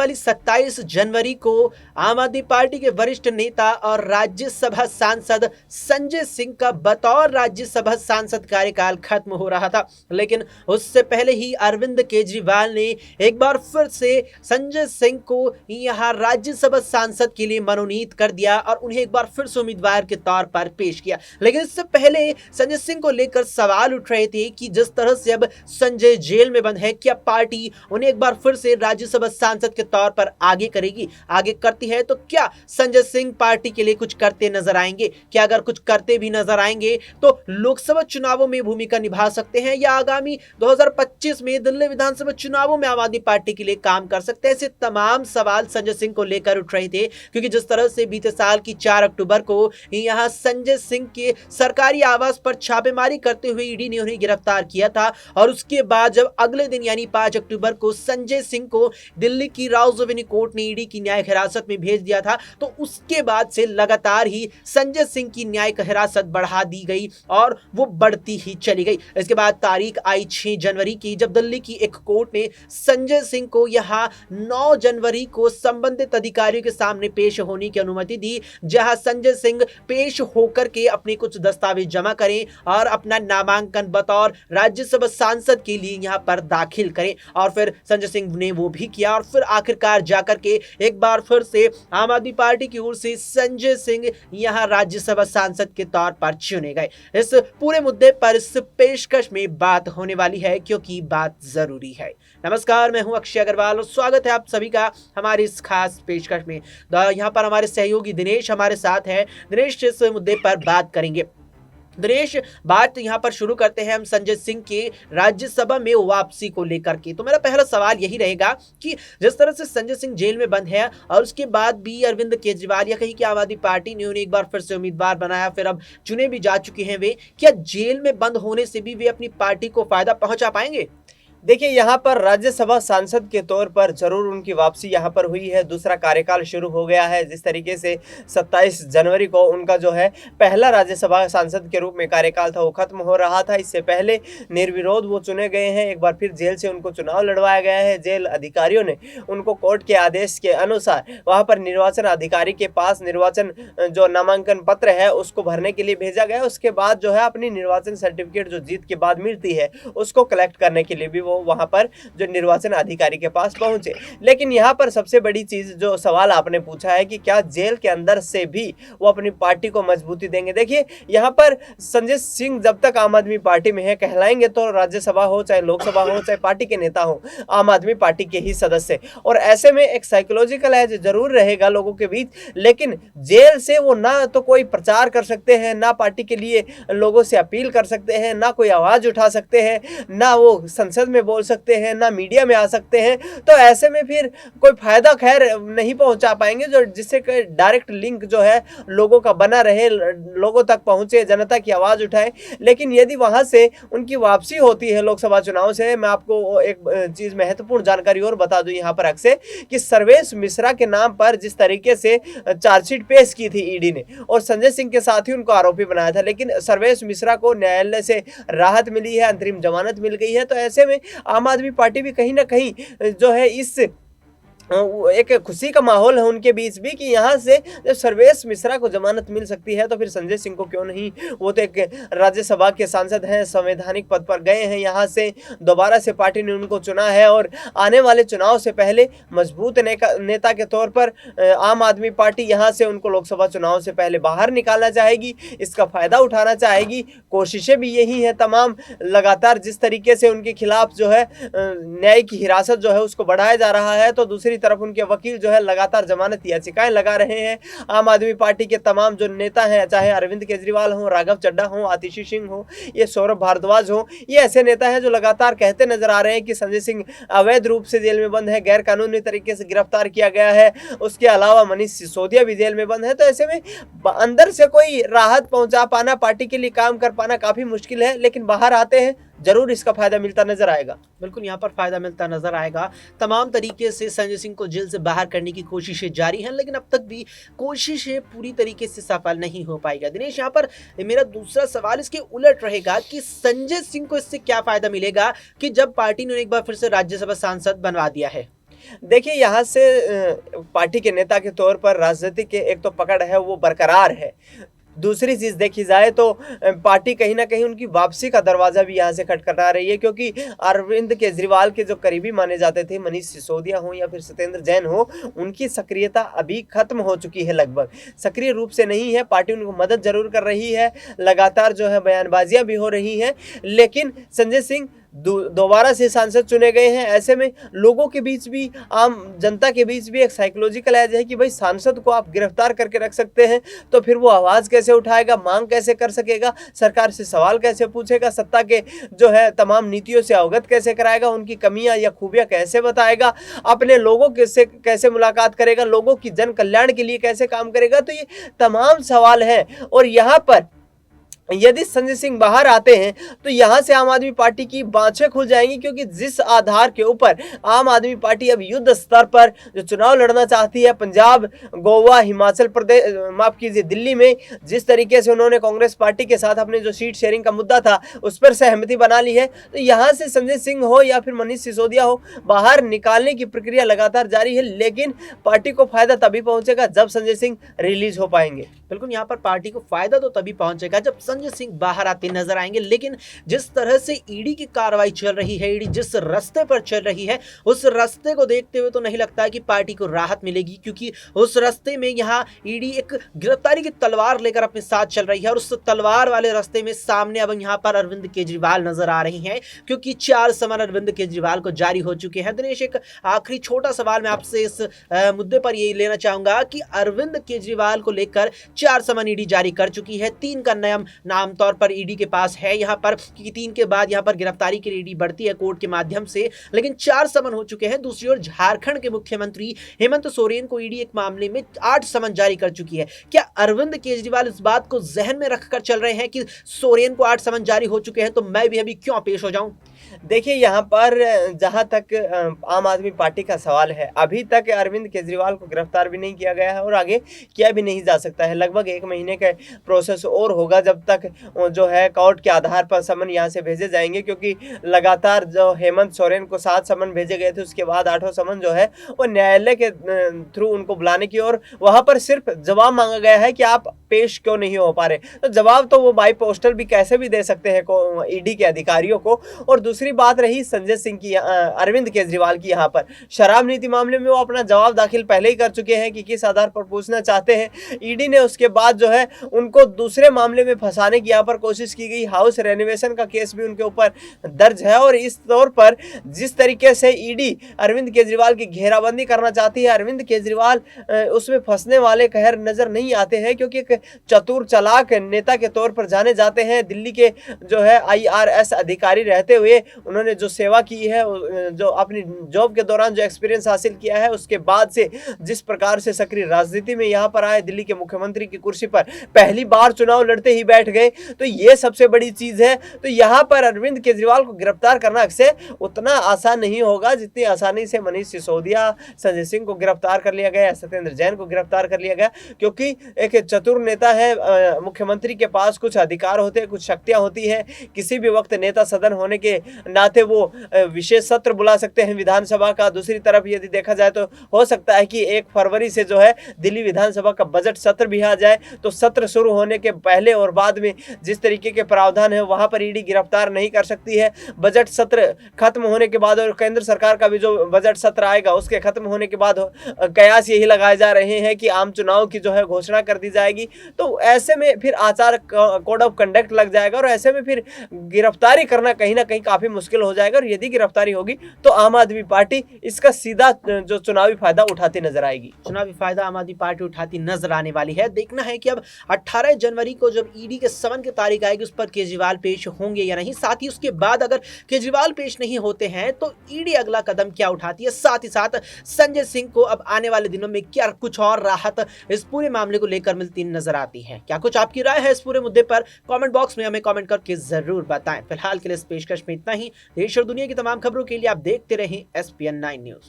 वाली 27 जनवरी को आम आदमी पार्टी के वरिष्ठ नेता और राज्यसभा सांसद संजय सिंह का बतौर राज्यसभा सांसद कार्यकाल खत्म हो रहा था। लेकिन उससे पहले ही अरविंद केजरीवाल ने एक बार फिर से संजय सिंह को यहां राज्यसभा सांसद के लिए मनोनीत कर दिया और उन्हें एक बार फिर से उम्मीदवार के तौर पर पेश किया। लेकिन इससे पहले संजय सिंह को लेकर सवाल उठ रहे थे कि जिस तरह से अब संजय जेल में बंद है, क्या पार्टी उन्हें एक बार फिर से राज्यसभा सांसद के तौर पर आगे करेगी? आगे करती है तो क्या संजय सिंह पार्टी के लिए कुछ करते नजर आएंगे? क्या अगर कुछ करते भी नजर आएंगे तो लोकसभा चुनावों में भूमिका निभा सकते हैं या आगामी 2025 में दिल्ली विधानसभा चुनावों में आम आदमी पार्टी के लिए काम कर सकते हैं? ऐसे तमाम सवाल संजय सिंह को लेकर उठ रहे थे, क्योंकि जिस तरह से बीते साल की 4 अक्टूबर को यहां संजय सिंह के सरकारी आवास पर छापेमारी करते हुए ईडी ने उन्हें गिरफ्तार किया था और उसके बाद जब अगले दिन यानी 5 अक्टूबर को संजय सिंह को दिल्ली की राउज एवेन्यू कोर्ट ने ईडी की न्यायिक हिरासत में भेज दिया था, तो उसके बाद से लगातार ही संजय सिंह की न्यायिक हिरासत बढ़ा दी गई और वो बढ़ती ही चली गई। इसके बाद तारीख आई 6 जनवरी की, जब दिल्ली की एक कोर्ट ने संजय सिंह को यहां 9 जनवरी को संबंधित अधिकारियों के सामने पेश होने की अनुमति दी, जहां संजय सिंह पेश होकर के अपने कुछ दस्तावेज जमा करें और अपना नामांकन बतौर राज्यसभा सांसद के लिए यहां पर दाखिल करें। और फिर संजय सिंह ने वो भी किया और फिर आखिरकार जाकर के एक बार फिर से आम आदमी पार्टी की ओर से संजय सिंह यहां राज्यसभा सांसद के तौर पर चुने गए। इस पूरे मुद्दे पर इस पेशकश में बात होने वाली है, क्योंकि बात जरूरी है। नमस्कार, मैं हूं अक्षय अग्रवाल और स्वागत है आप सभी का हमारी इस खास पेशकश में। यहां पर हमारे सहयोगी दिनेश हमारे साथ है। दिनेश, इस मुद्दे पर बात करेंगे। दिनेश, बात यहां पर शुरू करते हैं हम संजय सिंह के राज्यसभा में वापसी को लेकर के। तो मेरा पहला सवाल यही रहेगा कि जिस तरह से संजय सिंह जेल में बंद है और उसके बाद भी अरविंद केजरीवाल या कहीं की आम आदमी पार्टी ने उन्हें एक बार फिर से उम्मीदवार बनाया, फिर अब चुने भी जा चुके हैं वे, क्या जेल में बंद होने से भी वे अपनी पार्टी को फायदा पहुंचा पाएंगे? देखिए, यहाँ पर राज्यसभा सांसद के तौर पर जरूर उनकी वापसी यहाँ पर हुई है। दूसरा कार्यकाल शुरू हो गया है। जिस तरीके से 27 जनवरी को उनका जो है पहला राज्यसभा सांसद के रूप में कार्यकाल था वो खत्म हो रहा था। इससे पहले निर्विरोध वो चुने गए हैं। एक बार फिर जेल से उनको चुनाव लड़वाया गया है। जेल अधिकारियों ने उनको कोर्ट के आदेश के अनुसार वहाँ पर निर्वाचन अधिकारी के पास निर्वाचन जो नामांकन पत्र है उसको भरने के लिए भेजा गया। उसके बाद जो है अपनी निर्वाचन सर्टिफिकेट जो जीत के बाद मिलती है उसको कलेक्ट करने के लिए भी वो वहां पर जो निर्वाचन अधिकारी के पास पहुंचे। लेकिन यहां पर सबसे बड़ी चीज जो सवाल आपने पूछा है कि क्या जेल के अंदर से भी वो अपनी पार्टी को मजबूती देंगे। देखिए, यहां पर संजय सिंह जब तक आम आदमी पार्टी में है, कहलाएंगे तो राज्यसभा हो चाहे लोकसभा हो चाहे पार्टी के नेता हो, आम आदमी पार्टी के ही सदस्य, और ऐसे में एक साइकोलॉजिकल एज जरूर रहेगा लोगों के बीच। लेकिन जेल से वो ना तो कोई प्रचार कर सकते हैं, ना पार्टी के लिए लोगों से अपील कर सकते हैं, ना कोई आवाज उठा सकते हैं, ना वो संसद में बोल सकते हैं, ना मीडिया में आ सकते हैं। तो ऐसे में फिर कोई फायदा खैर नहीं पहुंचा पाएंगे, जो जिससे डायरेक्ट लिंक जो है लोगों का बना रहे, लोगों तक पहुंचे, जनता की आवाज उठाए। लेकिन यदि वहां से उनकी वापसी होती है लोकसभा चुनाव से, मैं आपको एक चीज महत्वपूर्ण जानकारी और बता दूं यहाँ पर अक्सर कि सर्वेश मिश्रा के नाम पर जिस तरीके से चार्जशीट पेश की थी ईडी ने और संजय सिंह के साथ ही उनको आरोपी बनाया था, लेकिन सर्वेश मिश्रा को न्यायालय से राहत मिली है, अंतरिम जमानत मिल गई है। तो ऐसे में आम आदमी पार्टी भी कहीं ना कहीं जो है इस एक खुशी का माहौल है उनके बीच भी कि यहाँ से जब सर्वेश मिश्रा को जमानत मिल सकती है तो फिर संजय सिंह को क्यों नहीं। वो तो एक राज्यसभा के सांसद हैं, संवैधानिक पद पर गए हैं, यहाँ से दोबारा से पार्टी ने उनको चुना है और आने वाले चुनाव से पहले मजबूत नेता के तौर पर आम आदमी पार्टी यहाँ से उनको लोकसभा चुनाव से पहले बाहर निकालना चाहेगी, इसका फायदा उठाना चाहेगी। कोशिशें भी यही है तमाम, लगातार जिस तरीके से उनके खिलाफ जो है न्यायिक हिरासत जो है उसको बढ़ाया जा रहा है, तो दूसरी तरफ उनके वकील जो है लगातार जमानत याचिकाएं लगा रहे हैं। आम आदमी पार्टी के तमाम जो नेता हैं, चाहे अरविंद केजरीवाल हो, राघव चड्ढा हो, आतिशी सिंह हो, ये सौरभ भारद्वाज हो, ये ऐसे नेता हैं जो लगातार कहते नजर आ रहे हैं कि संजय सिंह अवैध रूप से जेल में बंद है, गैर कानूनी तरीके से गिरफ्तार किया गया है। उसके अलावा मनीष सिसोदिया भी जेल में बंद है। तो ऐसे में अंदर से कोई राहत पहुंचा पाना, पार्टी के लिए काम कर पाना काफी मुश्किल है, लेकिन बाहर आते हैं जरूर इसका फायदा मिलता नजर आएगा। बिल्कुल, यहाँ पर फायदा मिलता नजर आएगा। तमाम तरीके से संजय सिंह को जेल से बाहर करने की कोशिशें जारी हैं, लेकिन अब तक भी कोशिशें पूरी तरीके से सफल नहीं हो पाएगा। दिनेश, यहाँ पर मेरा दूसरा सवाल इसके उलट रहेगा कि संजय सिंह को इससे क्या फायदा मिलेगा कि जब पार्टी ने एक बार फिर से राज्यसभा सांसद बनवा दिया है, देखिए, यहाँ से पार्टी के नेता के तौर पर राजनीति के एक तो पकड़ है वो बरकरार है। दूसरी चीज देखी जाए तो पार्टी कहीं ना कहीं उनकी वापसी का दरवाजा भी यहाँ से खटखटा रही है, क्योंकि अरविंद केजरीवाल के जो करीबी माने जाते थे, मनीष सिसोदिया हो या फिर सत्येंद्र जैन हो, उनकी सक्रियता अभी खत्म हो चुकी है। लगभग सक्रिय रूप से नहीं है, पार्टी उनको मदद जरूर कर रही है, लगातार जो है बयानबाजियां भी हो रही हैं, लेकिन संजय सिंह दोबारा से सांसद चुने गए हैं। ऐसे में लोगों के बीच भी, आम जनता के बीच भी एक साइकोलॉजिकल एज है कि भाई सांसद को आप गिरफ्तार करके रख सकते हैं तो फिर वो आवाज़ कैसे उठाएगा, मांग कैसे कर सकेगा, सरकार से सवाल कैसे पूछेगा, सत्ता के जो है तमाम नीतियों से अवगत कैसे कराएगा, उनकी कमियां या खूबियां कैसे बताएगा, अपने लोगों के से कैसे मुलाकात करेगा, लोगों की जन कल्याण के लिए कैसे काम करेगा। तो ये तमाम सवाल हैं, और यहाँ पर यदि संजय सिंह बाहर आते हैं तो यहां से आम आदमी पार्टी की बाँछें खुल जाएंगी, क्योंकि जिस आधार के ऊपर आम आदमी पार्टी अब युद्ध स्तर पर जो चुनाव लड़ना चाहती है, पंजाब, गोवा, हिमाचल प्रदेश, माफ कीजिए दिल्ली में जिस तरीके से उन्होंने कांग्रेस पार्टी के साथ अपने जो सीट शेयरिंग का मुद्दा था उस पर सहमति बना ली है, तो यहाँ से संजय सिंह हो या फिर मनीष सिसोदिया हो, बाहर निकालने की प्रक्रिया लगातार जारी है। लेकिन पार्टी को फायदा तभी पहुंचेगा जब संजय सिंह रिलीज हो पाएंगे। बिल्कुल, यहाँ पर पार्टी को फायदा तो तभी पहुंचेगा जब संजय सिंह बाहर आते नजर आएंगे। लेकिन जिस तरह से ईडी की कार्रवाई चल रही है, ईडी जिस रास्ते पर चल रही है, उस रास्ते को देखते हुए तो नहीं लगता है कि पार्टी को राहत मिलेगी, क्योंकि उस रास्ते में यहाँ ईडी एक गिरफ्तारी की तलवार लेकर अपने साथ चल रही है, और उस तलवार वाले रास्ते में सामने अब यहाँ पर अरविंद केजरीवाल नजर आ रही हैं, क्योंकि 4 समन अरविंद केजरीवाल को जारी हो चुके हैं। दिनेश, एक आखिरी छोटा सवाल मैं आपसे इस मुद्दे पर ये लेना चाहूंगा कि अरविंद केजरीवाल को लेकर 4 समन ईडी जारी कर चुकी है, 3 का नाम तौर पर ईडी के पास है यहाँ पर, क्योंकि 3 के बाद यहाँ पर गिरफ्तारी की ईडी बढ़ती है कोर्ट के माध्यम से, लेकिन 4 समन हो चुके हैं। दूसरी ओर झारखंड के मुख्यमंत्री हेमंत सोरेन को ईडी एक मामले में 8 समन जारी कर चुकी है। क्या अरविंद केजरीवाल इस बात को जहन में रखकर चल रहे हैं कि सोरेन को 8 समन जारी हो चुके हैं तो मैं भी अभी क्यों पेश हो जाऊं? देखिए, यहाँ पर जहाँ तक आम आदमी पार्टी का सवाल है, अभी तक अरविंद केजरीवाल को गिरफ्तार भी नहीं किया गया है और आगे किया भी नहीं जा सकता है। लगभग 1 महीने का प्रोसेस और होगा जब तक जो है कोर्ट के आधार पर समन यहाँ से भेजे जाएंगे, क्योंकि लगातार जो हेमंत सोरेन को 7 समन भेजे गए थे, उसके बाद 8वां समन जो है वो न्यायालय के थ्रू उनको बुलाने की, और वहाँ पर सिर्फ जवाब मांगा गया है कि आप पेश क्यों नहीं हो पा रहे। तो जवाब तो वो बाई पोस्टल भी कैसे भी दे सकते हैं ईडी के अधिकारियों को। और दूसरी बात रही संजय सिंह की, अरविंद केजरीवाल की, यहाँ पर शराब नीति मामले में वो अपना जवाब दाखिल पहले ही कर चुके हैं कि किस आधार पर पूछना चाहते हैं। ईडी ने उसके बाद जो है उनको दूसरे मामले में फंसाने की यहाँ पर कोशिश की गई। हाउस रेनोवेशन का केस भी उनके ऊपर दर्ज है, और इस तौर पर जिस तरीके से ईडी अरविंद केजरीवाल की घेराबंदी करना चाहती है, अरविंद केजरीवाल उसमें फंसने वाले खैर नजर नहीं आते हैं, क्योंकि एक चतुर चालाक नेता के तौर पर जाने जाते हैं। दिल्ली के जो है IRS अधिकारी रहते हुए उन्होंने जो सेवा की है, जो अपनी जॉब के दौरान जो एक्सपीरियंस हासिल किया है, उसके बाद से जिस प्रकार से सक्रिय राजनीति में यहाँ पर आए, दिल्ली के मुख्यमंत्री की कुर्सी पर पहली बार चुनाव लड़ते ही बैठ गए, तो ये सबसे बड़ी चीज है। तो यहाँ पर अरविंद केजरीवाल को गिरफ्तार करना अक्सर उतना आसान नहीं होगा जितनी आसानी से मनीष सिसोदिया, संजय सिंह को गिरफ्तार कर लिया गया, सत्येंद्र जैन को गिरफ्तार कर लिया गया, क्योंकि एक चतुर नेता है, मुख्यमंत्री के पास कुछ अधिकार होते हैं, कुछ शक्तियां होती है। किसी भी वक्त नेता सदन होने के नाते वो विशेष सत्र बुला सकते हैं विधानसभा का। दूसरी तरफ यदि देखा जाए तो हो सकता है कि 1 फरवरी से जो है दिल्ली विधानसभा का बजट सत्र भी आ जाए, तो सत्र शुरू होने के पहले और बाद में जिस तरीके के प्रावधान है वहां पर ईडी गिरफ्तार नहीं कर सकती है। बजट सत्र खत्म होने के बाद और केंद्र सरकार का भी जो बजट सत्र आएगा उसके खत्म होने के बाद कयास यही लगाए जा रहे हैं कि आम चुनाव की जो है घोषणा कर दी जाएगी। तो ऐसे में फिर आचार कोड ऑफ कंडक्ट लग जाएगा, और ऐसे में फिर गिरफ्तारी करना कहीं ना कहीं काफी मुश्किल हो जाएगा। और यदि गिरफ्तारी होगी तो आम आदमी पार्टी इसका सीधा जो चुनावी फायदा उठाती नजर आएगी। चुनावी फायदा आम आदमी पार्टी उठाती नजर आने वाली है। देखना है कि अब 18 जनवरी को जब ईडी के समन की तारीख आएगी उस पर केजरीवाल पेश होंगे या नहीं। साथ ही उसके बाद अगर केजरीवाल पेश नहीं होते हैं तो ईडी अगला कदम क्या उठाती है। साथ ही साथ संजय सिंह को अब आने वाले दिनों में क्या कुछ और राहत इस पूरे मामले को लेकर मिलती नजर आती है। क्या कुछ आपकी राय है इस पूरे मुद्दे पर, कमेंट बॉक्स में हमें कमेंट करके जरूर बताएं। फिलहाल के लिए इस पेशकश में इतना ही। देश और दुनिया की तमाम खबरों के लिए आप देखते रहें SPN9 न्यूज।